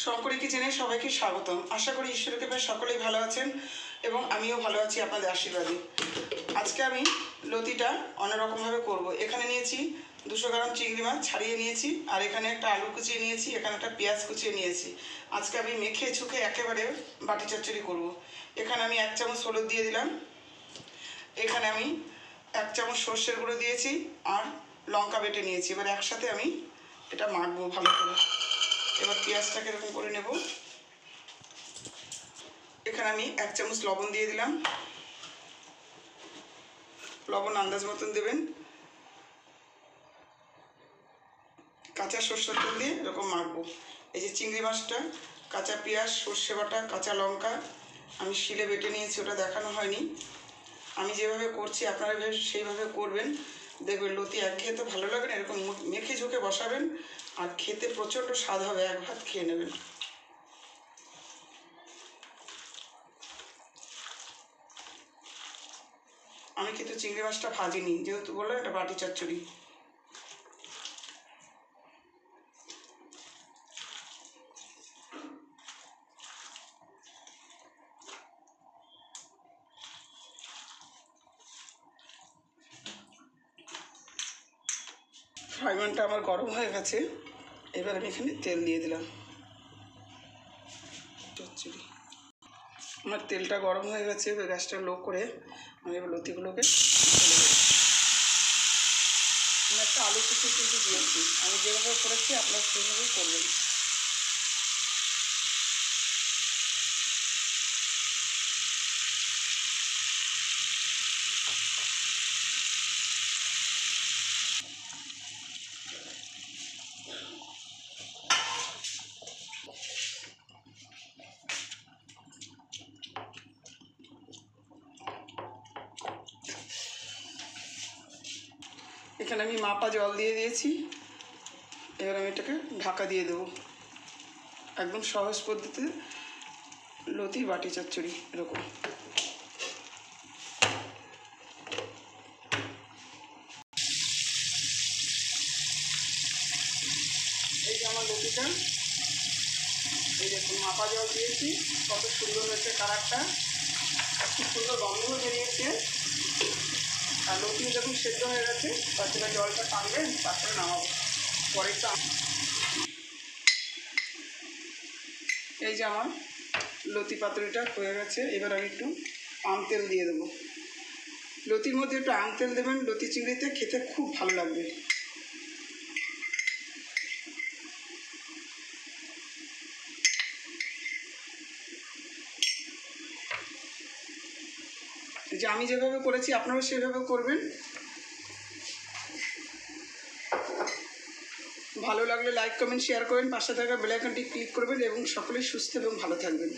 শঙ্করী কিচেনে সবাইকে স্বাগতম। আশা করি ঈশ্বরের কৃপায় সকলেই ভালো আছেন এবং আমিও ভালো আছি আপনাদের আশীর্বাদে। আজকে আমি লতিটা অন্যরকমভাবে করব। এখানে নিয়েছি 200 গ্রাম চিংড়ি মাছ ছাড়িয়ে নিয়েছি, আর এখানে একটা আলু কুচিয়ে নিয়েছি, এখানে একটা পেঁয়াজ কুচিয়ে নিয়েছি। আজকে আমি মেখে ছুকে একেবারে বাটি চচ্চড়ি করব। এখানে আমি 1 চামচ হলুদ দিয়ে দিলাম, এখানে আমি 1 চামচ সর্ষের গুঁড়ো দিয়েছি, আর লঙ্কা বেটে নিয়েছি। এবার একসাথে আমি এটা মাখবো ভালো করে। এবার পেঁয়াজটাকে এরকম করে নেব। এখানে আমি 1 চামচ লবণ দিয়ে দিলাম, লবণ আন্দাজ মতন দেবেন। কাঁচা সর্ষের তেল দিয়ে এরকম মাখবো। এই যে চিংড়ি মাছটা, কাঁচা পেঁয়াজ, সর্ষে বাটা, কাঁচা লঙ্কা আমি শিলে বেটে নিয়েছি, ওটা দেখানো হয়নি। আমি যেভাবে করছি আপনারা সেইভাবে করবেন, দেখবেন লতি একঘেয়ে তো ভালো লাগে না, এরকম মেখে ঝুঁকে বসাবেন আর খেতে প্রচণ্ড স্বাদ হবে, এক ভাত খেয়ে নেবেন। আমি কিন্তু চিংড়ি মাছটা ভাজিনি, যেহেতু বললাম এটা বাটি চচ্চড়ি। ফ্রাই প্যানটা আমার গরম হয়ে গেছে, এবার আমি এখানে তেল দিয়ে দিলাম। চচ্চড়ি আমার তেলটা গরম হয়ে গেছে, এবার গ্যাসটা লো করে আমি এবার লতিগুলোকে আমি একটা আলু কুচি কিন্তু দিয়েছি। আমি যেভাবে করেছি আপনারা সেইভাবে করবেন। এখানে আমি মাপা জল দিয়ে দিয়েছি, এবার আমি এটাকে ঢাকা দিয়ে দেবো। একদম সহজ পদ্ধতিতে লতির বাটি চচ্চড়ি এরকম। এই যে আমার লতিটা, এই দেখুন মাপা জল দিয়েছি, কত সুন্দর হয়েছে কালারটা, খুব সুন্দর গন্ধও বেরিয়েছে। আর লতিও যখন সেদ্ধ হয়ে গেছে, তারপরে জলটা টানবেন, তারপরে নামাবো। পরেরটা এই যে আমার লতি পাতুরিটা হয়ে গেছে, এবার আমি একটু আম তেল দিয়ে দেবো। লতির মধ্যে একটু আম তেল দেবেন, লতি চিংড়িতে খেতে খুব ভালো লাগবে। যে আমি যেভাবে করেছি আপনারাও সেভাবে করবেন। ভালো লাগলে লাইক কমেন্ট শেয়ার করবেন, পাশে থাকা বেল আইকনটি ক্লিক করবেন এবং সকলেই সুস্থ এবং ভালো থাকবেন।